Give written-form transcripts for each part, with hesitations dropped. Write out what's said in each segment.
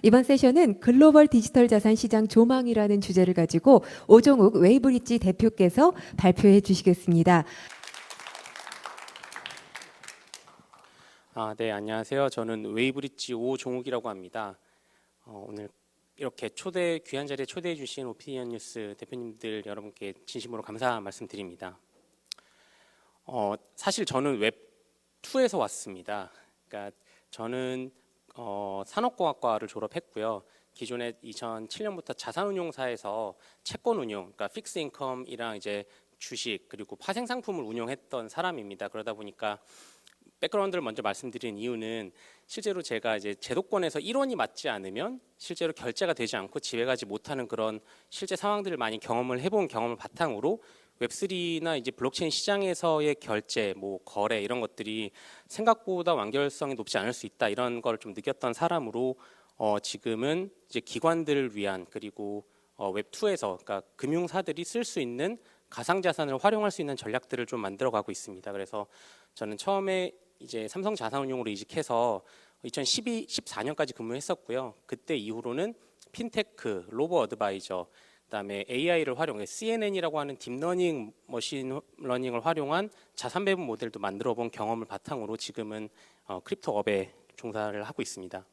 이번 세션은 글로벌 디지털 자산 시장 조망이라는 주제를 가지고 오종욱 웨이브리지 대표께서 발표해 주시겠습니다. 네, 안녕하세요. 저는 웨이브리지 오종욱이라고 합니다. 오늘 이렇게 귀한 자리에 초대해 주신 오피니언 뉴스 대표님들 여러분께 진심으로 감사 말씀드립니다. 사실 저는 웹2에서 왔습니다. 그러니까 저는 산업공학과를 졸업했고요. 기존에 2007년부터 자산운용사에서 채권운용, 그러니까 픽스 인컴이랑 이제 주식 그리고 파생 상품을 운용했던 사람입니다. 그러다 보니까 백그라운드를 먼저 말씀드린 이유는 실제로 제가 이제 제도권에서 1원이 맞지 않으면 실제로 결제가 되지 않고 집에 가지 못하는 그런 실제 상황들을 많이 경험을 해본 경험을 바탕으로 웹3나 이제 블록체인 시장에서의 결제, 거래 이런 것들이 생각보다 완결성이 높지 않을 수 있다 이런 걸 좀 느꼈던 사람으로 지금은 이제 기관들을 위한 그리고 웹2에서 그러니까 금융사들이 쓸 수 있는 가상자산을 활용할 수 있는 전략들을 좀 만들어가고 있습니다. 그래서 저는 처음에 이제 삼성 자산운용으로 이직해서 2014년까지 근무했었고요. 그때 이후로는 핀테크, 로보 어드바이저, 그다음에 AI를 활용해 CNN이라고 하는 딥러닝, 머신러닝을 활용한 자산 배분 모델도 만들어 본 경험을 바탕으로 지금은 크립토업에 종사를 하고 있습니다.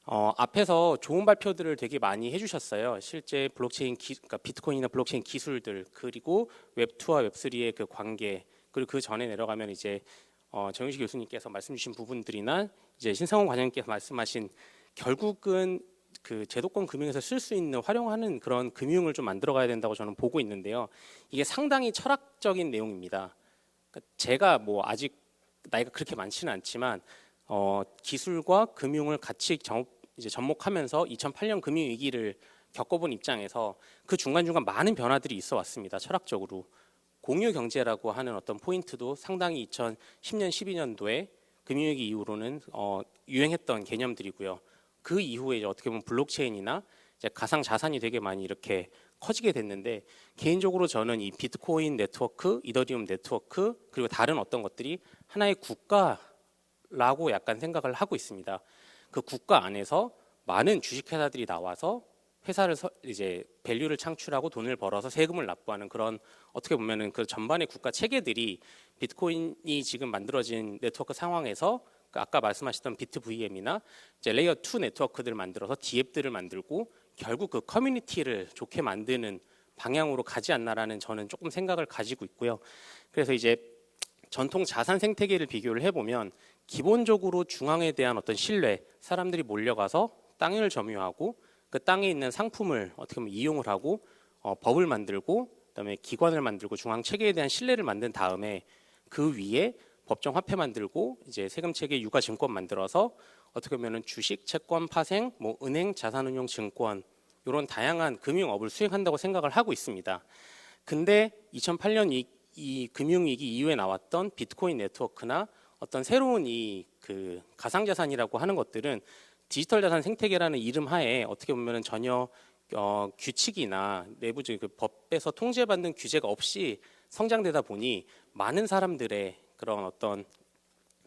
앞에서 좋은 발표들을 되게 많이 해주셨어요. 실제 블록체인, 그러니까 비트코인이나 블록체인 기술들 그리고 웹2와 웹3의 그 관계 그리고 그 전에 내려가면 이제 정윤식 교수님께서 말씀 주신 부분들이나 이제 신상훈 과장님께서 말씀하신 결국은 그 제도권 금융에서 쓸 수 있는 활용하는 그런 금융을 좀 만들어 가야 된다고 저는 보고 있는데요. 이게 상당히 철학적인 내용입니다. 그러니까 제가 아직 나이가 그렇게 많지는 않지만 기술과 금융을 같이 이제 접목하면서 2008년 금융위기를 겪어본 입장에서 그 중간중간 많은 변화들이 있어 왔습니다. 철학적으로. 공유 경제라고 하는 어떤 포인트도 상당히 2010년, 12년도에 금융위기 이후로는 유행했던 개념들이고요. 그 이후에 이제 어떻게 보면 블록체인이나 이제 가상 자산이 되게 많이 이렇게 커지게 됐는데 개인적으로 저는 이 비트코인 네트워크, 이더리움 네트워크 그리고 다른 어떤 것들이 하나의 국가라고 약간 생각을 하고 있습니다. 그 국가 안에서 많은 주식회사들이 나와서 회사를 이제 밸류를 창출하고 돈을 벌어서 세금을 납부하는 그런 어떻게 보면은 그 전반의 국가 체계들이 비트코인이 지금 만들어진 네트워크 상황에서 아까 말씀하셨던 비트 VM이나 이제 레이어 2 네트워크들을 만들어서 DApp들을 만들고 결국 그 커뮤니티를 좋게 만드는 방향으로 가지 않나라는 저는 조금 생각을 가지고 있고요. 그래서 이제 전통 자산 생태계를 비교를 해보면 기본적으로 중앙에 대한 어떤 신뢰, 사람들이 몰려가서 땅을 점유하고 그 땅에 있는 상품을 어떻게 보면 이용을 하고 법을 만들고 그다음에 기관을 만들고 중앙 체계에 대한 신뢰를 만든 다음에 그 위에 법정 화폐 만들고 이제 세금 체계 유가 증권 만들어서 어떻게 보면은 주식, 채권, 파생, 은행, 자산운용, 증권 이런 다양한 금융업을 수행한다고 생각을 하고 있습니다. 근데 2008년 이 금융위기 이후에 나왔던 비트코인 네트워크나 어떤 새로운 그 가상자산이라고 하는 것들은 디지털 자산 생태계라는 이름 하에 어떻게 보면은 전혀 규칙이나 내부적인 그 법에서 통제받는 규제가 없이 성장되다 보니 많은 사람들의 그런 어떤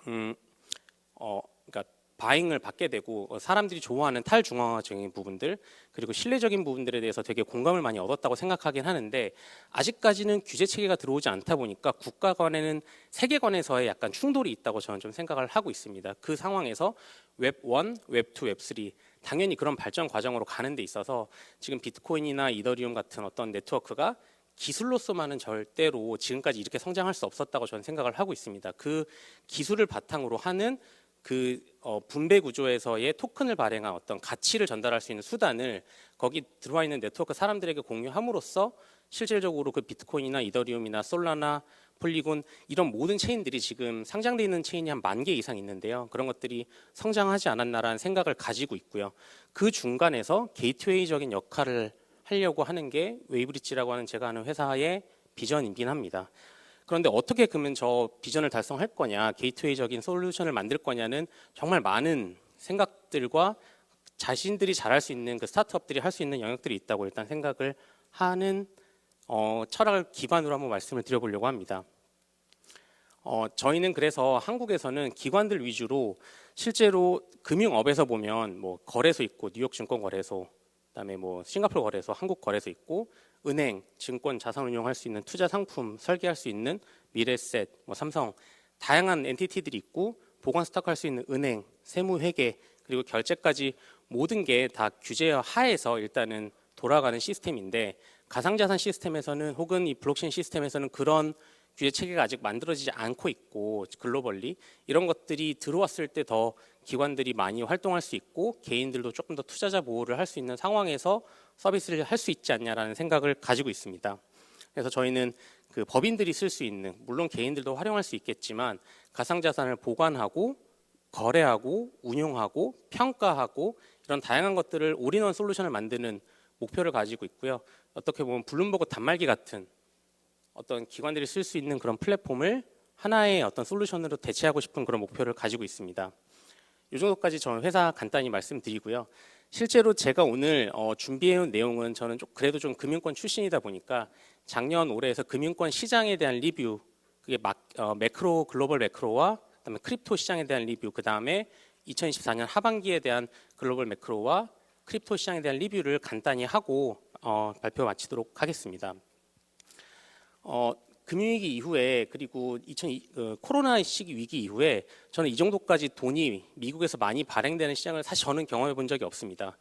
그러니까 바잉을 받게 되고 사람들이 좋아하는 탈중앙화적인 부분들 그리고 신뢰적인 부분들에 대해서 되게 공감을 많이 얻었다고 생각하긴 하는데 아직까지는 규제 체계가 들어오지 않다 보니까 국가 간에는 세계관에서의 약간 충돌이 있다고 저는 좀 생각을 하고 있습니다. 그 상황에서 웹1, 웹2, 웹3 당연히 그런 발전 과정으로 가는 데 있어서 지금 비트코인이나 이더리움 같은 어떤 네트워크가 기술로서만은 절대로 지금까지 이렇게 성장할 수 없었다고 저는 생각을 하고 있습니다. 그 기술을 바탕으로 하는 그 분배 구조에서의 토큰을 발행한 어떤 가치를 전달할 수 있는 수단을 거기 들어와 있는 네트워크 사람들에게 공유함으로써 실질적으로 그 비트코인이나 이더리움이나 솔라나 폴리곤 이런 모든 체인들이 지금 상장되어 있는 체인이 한 10,000개 이상 있는데요. 그런 것들이 성장하지 않았나라는 생각을 가지고 있고요. 그 중간에서 게이트웨이적인 역할을 하려고 하는 게 웨이브리지라고 하는 제가 하는 회사의 비전이긴 합니다. 그런데 어떻게 그러면 저 비전을 달성할 거냐, 게이트웨이적인 솔루션을 만들 거냐는 정말 많은 생각들과 자신들이 잘할 수 있는 그 스타트업들이 할 수 있는 영역들이 있다고 일단 생각을 하는 철학을 기반으로 한번 말씀을 드려보려고 합니다. 저희는 그래서 한국에서는 기관들 위주로 실제로 금융업에서 보면 뭐 거래소 있고 뉴욕 증권 거래소, 그다음에 뭐 싱가포르 거래소, 한국 거래소 있고 은행, 증권, 자산 운용할 수 있는 투자 상품 설계할 수 있는 미래셋, 뭐 삼성 다양한 엔티티들이 있고 보관 스탁할 수 있는 은행, 세무 회계 그리고 결제까지 모든 게 다 규제 하에서 일단은 돌아가는 시스템인데 가상자산 시스템에서는 혹은 이 블록체인 시스템에서는 그런 규제 체계가 아직 만들어지지 않고 있고 글로벌리 이런 것들이 들어왔을 때 더 기관들이 많이 활동할 수 있고 개인들도 조금 더 투자자 보호를 할 수 있는 상황에서 서비스를 할 수 있지 않냐라는 생각을 가지고 있습니다. 그래서 저희는 그 법인들이 쓸 수 있는 물론 개인들도 활용할 수 있겠지만 가상자산을 보관하고 거래하고 운용하고 평가하고 이런 다양한 것들을 올인원 솔루션을 만드는 목표를 가지고 있고요. 어떻게 보면 블룸버그 단말기 같은 어떤 기관들이 쓸 수 있는 그런 플랫폼을 하나의 어떤 솔루션으로 대체하고 싶은 그런 목표를 가지고 있습니다. 이 정도까지 저는 회사 간단히 말씀드리고요. 실제로 제가 오늘 준비해온 내용은 저는 그래도 좀 금융권 출신이다 보니까 작년 올해에서 금융권 시장에 대한 리뷰, 그게 매크로 글로벌 매크로와 그다음에 크립토 시장에 대한 리뷰, 그다음에 2024년 하반기에 대한 글로벌 매크로와 크립토 시장에 대한 리뷰를 간단히 하고 발표 마치도록 하겠습니다. 금융위기 이후에 그리고 코로나 시기 위기 이후에 저는 이 정도까지 돈이 미국에서 많이 발행되는 시장을 사실 저는 경험해 본 적이 없습니다.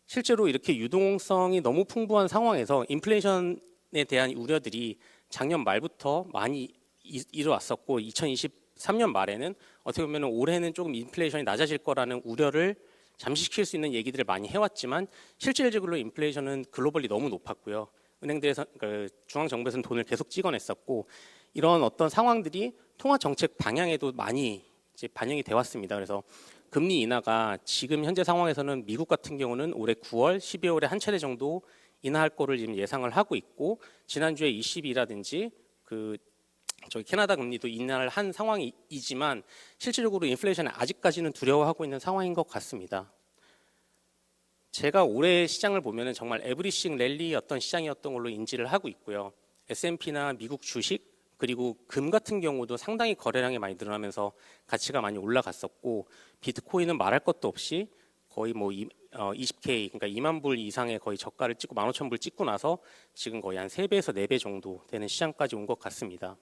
실제로 이렇게 유동성이 너무 풍부한 상황에서 인플레이션에 대한 우려들이 작년 말부터 많이 이뤄왔었고 2023년 말에는 어떻게 보면 올해는 조금 인플레이션이 낮아질 거라는 우려를 잠식시킬 수 있는 얘기들을 많이 해왔지만 실질적으로 인플레이션은 글로벌리 너무 높았고요. 은행들에서 중앙정부에서는 돈을 계속 찍어냈었고 이런 어떤 상황들이 통화 정책 방향에도 많이 이제 반영이 되어 왔습니다. 그래서 금리 인하가 지금 현재 상황에서는 미국 같은 경우는 올해 9월, 12월에 한 차례 정도 인하할 거를 지금 예상을 하고 있고 지난주에 ECB라든지 저희 캐나다 금리도 인하를 한 상황이지만 실질적으로 인플레이션을 아직까지는 두려워하고 있는 상황인 것 같습니다. 제가 올해 시장을 보면은 정말 에브리싱 랠리였던 시장이었던 걸로 인지를 하고 있고요. S&P나 미국 주식 그리고 금 같은 경우도 상당히 거래량이 많이 늘어나면서 가치가 많이 올라갔었고 비트코인은 말할 것도 없이 거의 뭐 20K 그러니까 2만 불 이상의 거의 저가를 찍고 15,000불 찍고 나서 지금 거의 한 3배에서 4배 정도 되는 시장까지 온 것 같습니다.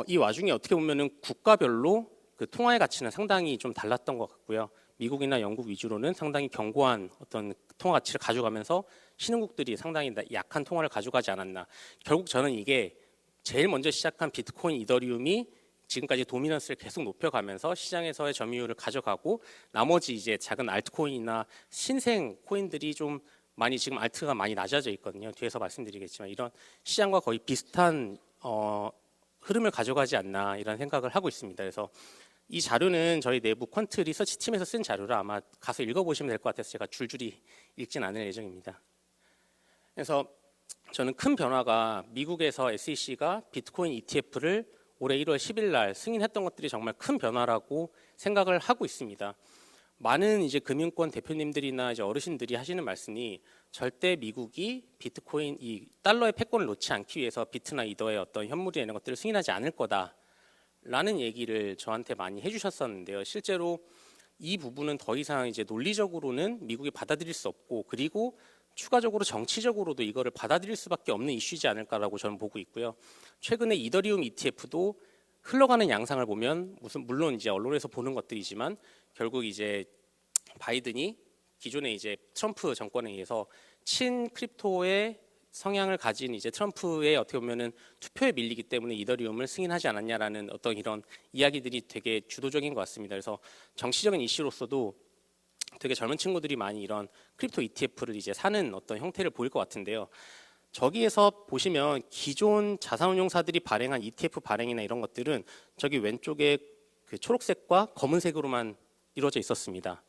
이 와중에 어떻게 보면은 국가별로 그 통화의 가치는 상당히 좀 달랐던 것 같고요. 미국이나 영국 위주로는 상당히 견고한 어떤 통화 가치를 가져가면서 신흥국들이 상당히 약한 통화를 가져가지 않았나. 결국 저는 이게 제일 먼저 시작한 비트코인, 이더리움이 지금까지 도미넌스를 계속 높여가면서 시장에서의 점유율을 가져가고 나머지 이제 작은 알트코인이나 신생 코인들이 좀 많이 지금 알트가 많이 낮아져 있거든요. 뒤에서 말씀드리겠지만 이런 시장과 거의 비슷한 흐름을 가져가지 않나 이런 생각을 하고 있습니다. 그래서 이 자료는 저희 내부 퀀트 리서치 팀에서 쓴 자료라 아마 가서 읽어보시면 될 것 같아서 제가 줄줄이 읽진 않을 예정입니다. 그래서 저는 큰 변화가 미국에서 SEC가 비트코인 ETF를 올해 1월 10일 날 승인했던 것들이 정말 큰 변화라고 생각을 하고 있습니다. 많은 이제 금융권 대표님들이나 이제 어르신들이 하시는 말씀이 절대 미국이 비트코인 이 달러의 패권을 놓지 않기 위해서 비트나 이더의 어떤 현물이나 이런 것들을 승인하지 않을 거다라는 얘기를 저한테 많이 해주셨었는데요. 실제로 이 부분은 더 이상 이제 논리적으로는 미국이 받아들일 수 없고 그리고 추가적으로 정치적으로도 이거를 받아들일 수밖에 없는 이슈지 않을까라고 저는 보고 있고요. 최근에 이더리움 ETF도 흘러가는 양상을 보면 물론 이제 언론에서 보는 것들이지만 결국 이제 바이든이 기존에 이제 트럼프 정권에 의해서 친 크립토의 성향을 가진 이제 트럼프의 어떻게 보면은 투표에 밀리기 때문에 이더리움을 승인하지 않았냐라는 어떤 이런 이야기들이 되게 주도적인 것 같습니다. 그래서 정치적인 이슈로서도 되게 젊은 친구들이 많이 이런 크립토 ETF를 이제 사는 어떤 형태를 보일 것 같은데요. 저기에서 보시면 기존 자산운용사들이 발행한 ETF 발행이나 이런 것들은 저기 왼쪽에 그 초록색과 검은색으로만 이루어져 있었습니다.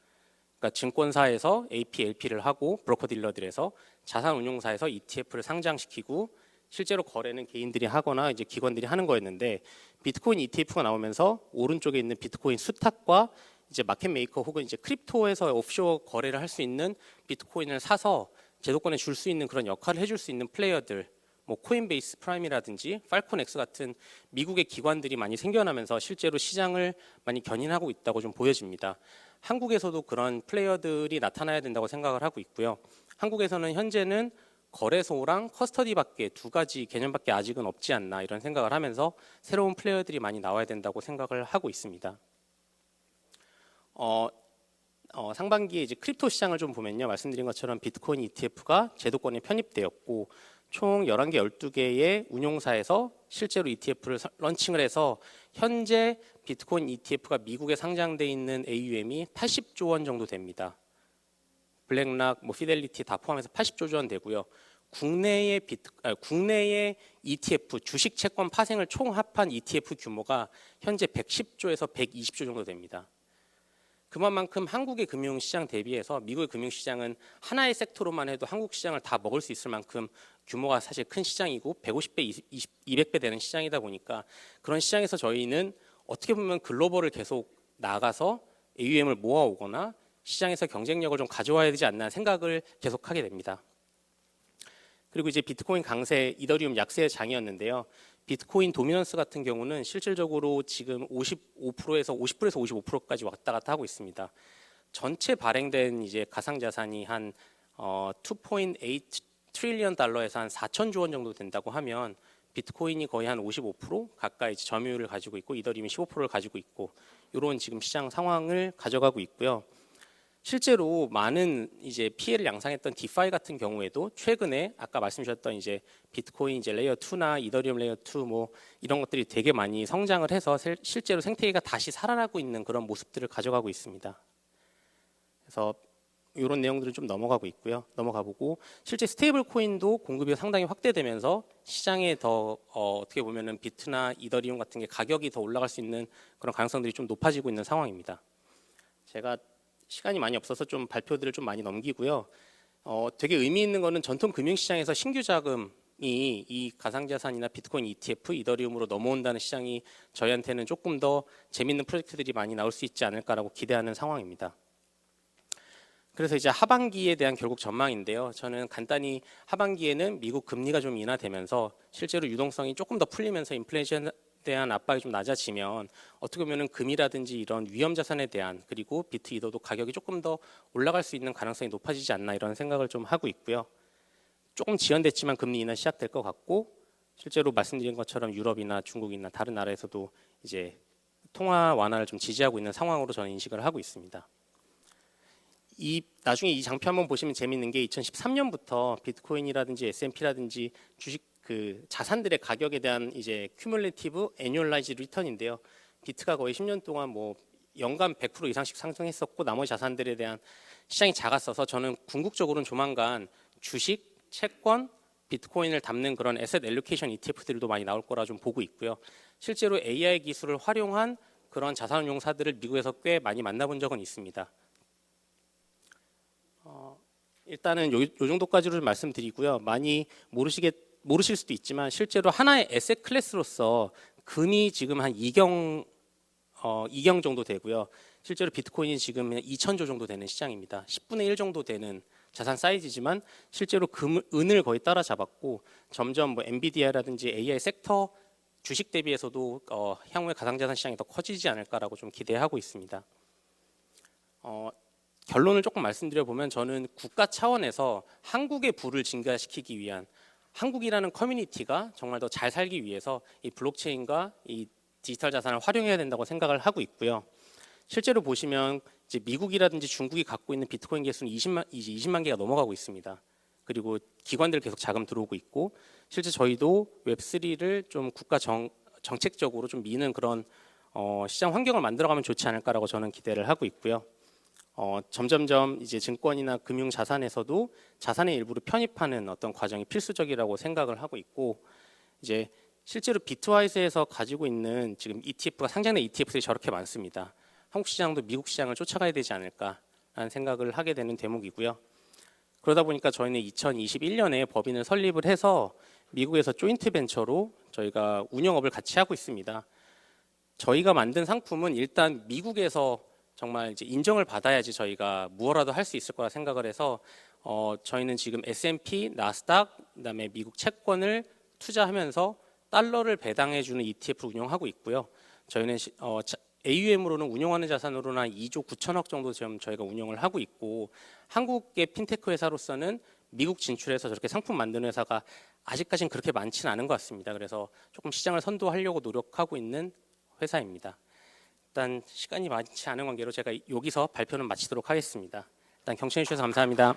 그러니까 증권사에서 AP, LP를 하고 브로커 딜러들에서 자산운용사에서 ETF를 상장시키고 실제로 거래는 개인들이 하거나 이제 기관들이 하는 거였는데 비트코인 ETF가 나오면서 오른쪽에 있는 비트코인 수탁과 이제 마켓 메이커 혹은 이제 크립토에서 오프쇼어 거래를 할 수 있는 비트코인을 사서 제도권에 줄 수 있는 그런 역할을 해줄 수 있는 플레이어들 뭐 코인베이스 프라임이라든지 팔콘엑스 같은 미국의 기관들이 많이 생겨나면서 실제로 시장을 많이 견인하고 있다고 좀 보여집니다. 한국에서도 그런 플레이어들이 나타나야 된다고 생각을 하고 있고요. 한국에서는 현재는 거래소랑 커스터디밖에 두 가지 개념밖에 아직은 없지 않나 이런 생각을 하면서 새로운 플레이어들이 많이 나와야 된다고 생각을 하고 있습니다. 상반기에 이제 크립토 시장을 좀 보면요. 말씀드린 것처럼 비트코인 ETF가 제도권에 편입되었고 총 11개, 12개의 운용사에서 실제로 ETF를 런칭을 해서 현재 비트코인 ETF가 미국에 상장돼 있는 AUM이 80조 원 정도 됩니다. 블랙락, 뭐 피델리티 다 포함해서 80조 원 되고요. 국내의 ETF 주식 채권 파생을 총 합한 ETF 규모가 현재 110조에서 120조 정도 됩니다. 그만큼 한국의 금융시장 대비해서 미국의 금융시장은 하나의 섹터로만 해도 한국 시장을 다 먹을 수 있을 만큼 규모가 사실 큰 시장이고 150배, 200배 되는 시장이다 보니까 그런 시장에서 저희는 어떻게 보면 글로벌을 계속 나가서 AUM을 모아오거나 시장에서 경쟁력을 좀 가져와야 되지 않나 생각을 계속하게 됩니다. 그리고 이제 비트코인 강세, 이더리움 약세의 장이었는데요. 비트코인 도미넌스 같은 경우는 실질적으로 지금 55%에서 50%에서 55%까지 왔다 갔다 하고 있습니다. 전체 발행된 이제 가상자산이 한 2.8 트릴리언 달러에서 한 4천조 원 정도 된다고 하면 비트코인이 거의 한 55% 가까이 점유율을 가지고 있고 이더리움이 15%를 가지고 있고 이런 지금 시장 상황을 가져가고 있고요. 실제로 많은 이제 피해를 양상했던 디파이 같은 경우에도 최근에 아까 말씀 주셨던 이제 비트코인 이제 레이어 2나 이더리움 레이어 2 뭐 이런 것들이 되게 많이 성장을 해서 실제로 생태계가 다시 살아나고 있는 그런 모습들을 가져가고 있습니다. 그래서 이런 내용들은 좀 넘어가 보고 실제 스테이블 코인도 공급이 상당히 확대되면서 시장에 더 어떻게 보면은 비트나 이더리움 같은 게 가격이 더 올라갈 수 있는 그런 가능성들이 좀 높아지고 있는 상황입니다. 제가 시간이 많이 없어서 좀 발표들을 좀 많이 넘기고요. 되게 의미 있는 거는 전통 금융시장에서 신규 자금이 이 가상자산이나 비트코인 ETF, 이더리움으로 넘어온다는 시장이 저희한테는 조금 더 재밌는 프로젝트들이 많이 나올 수 있지 않을까라고 기대하는 상황입니다. 그래서 이제 하반기에 대한 결국 전망인데요. 저는 간단히 하반기에는 미국 금리가 좀 인하되면서 실제로 유동성이 조금 더 풀리면서 인플레이션에 대한 압박이 좀 낮아지면 어떻게 보면은 금이라든지 이런 위험 자산에 대한 그리고 비트 이더도 가격이 조금 더 올라갈 수 있는 가능성이 높아지지 않나 이런 생각을 좀 하고 있고요. 조금 지연됐지만 금리 인하 시작될 것 같고 실제로 말씀드린 것처럼 유럽이나 중국이나 다른 나라에서도 이제 통화 완화를 좀 지지하고 있는 상황으로 저는 인식을 하고 있습니다. 나중에 이 장표 한번 보시면 재밌는 게 2013년부터 비트코인이라든지 S&P라든지 주식 그 자산들의 가격에 대한 이제 큐뮬레이티브 애뉴얼라이즈 리턴인데요. 비트가 거의 10년 동안 뭐 연간 100% 이상씩 상승했었고 나머지 자산들에 대한 시장이 작았어서 저는 궁극적으로는 조만간 주식, 채권, 비트코인을 담는 그런 에셋 엘로케이션 ETF들도 많이 나올 거라 좀 보고 있고요. 실제로 AI 기술을 활용한 그런 자산운용사들을 미국에서 꽤 많이 만나본 적은 있습니다. 일단은 요 정도까지로 좀 말씀드리고요. 많이 모르실 수도 있지만 실제로 하나의 에셋 클래스로서 금이 지금 한 2경 정도 되고요. 실제로 비트코인이 지금 2천조 정도 되는 시장입니다. 10분의 1 정도 되는 자산 사이즈지만 실제로 은을 거의 따라잡았고 점점 뭐 엔비디아라든지 AI 섹터 주식 대비해서도 향후에 가상자산 시장이 더 커지지 않을까라고 좀 기대하고 있습니다. 결론을 조금 말씀드려 보면 저는 국가 차원에서 한국의 부를 증가시키기 위한 한국이라는 커뮤니티가 정말 더 잘 살기 위해서 이 블록체인과 이 디지털 자산을 활용해야 된다고 생각을 하고 있고요. 실제로 보시면 이제 미국이라든지 중국이 갖고 있는 비트코인 개수는 20만 개가 넘어가고 있습니다. 그리고 기관들 계속 자금 들어오고 있고 실제 저희도 웹3를 좀 국가 정책적으로 좀 미는 그런 시장 환경을 만들어가면 좋지 않을까라고 저는 기대를 하고 있고요. 점점점 이제 증권이나 금융 자산에서도 자산의 일부를 편입하는 어떤 과정이 필수적이라고 생각을 하고 있고 이제 실제로 비트와이즈에서 가지고 있는 지금 ETF가 상장된 ETF들이 저렇게 많습니다. 한국 시장도 미국 시장을 쫓아가야 되지 않을까라는 생각을 하게 되는 대목이고요. 그러다 보니까 저희는 2021년에 법인을 설립을 해서 미국에서 조인트 벤처로 저희가 운영업을 같이 하고 있습니다. 저희가 만든 상품은 일단 미국에서 정말 이제 인정을 받아야지 저희가 무엇라도 할 수 있을 거라 생각을 해서 저희는 지금 S&P, 나스닥, 그다음에 미국 채권을 투자하면서 달러를 배당해주는 ETF를 운영하고 있고요. 저희는 AUM으로는 운용하는 자산으로는 한 2조 9천억 정도 지금 저희가 운영을 하고 있고, 한국의 핀테크 회사로서는 미국 진출해서 저렇게 상품 만드는 회사가 아직까지는 그렇게 많지는 않은 것 같습니다. 그래서 조금 시장을 선도하려고 노력하고 있는 회사입니다. 일단 시간이 많지 않은 관계로 제가 여기서 발표는 마치도록 하겠습니다. 일단 경청해 주셔서 감사합니다.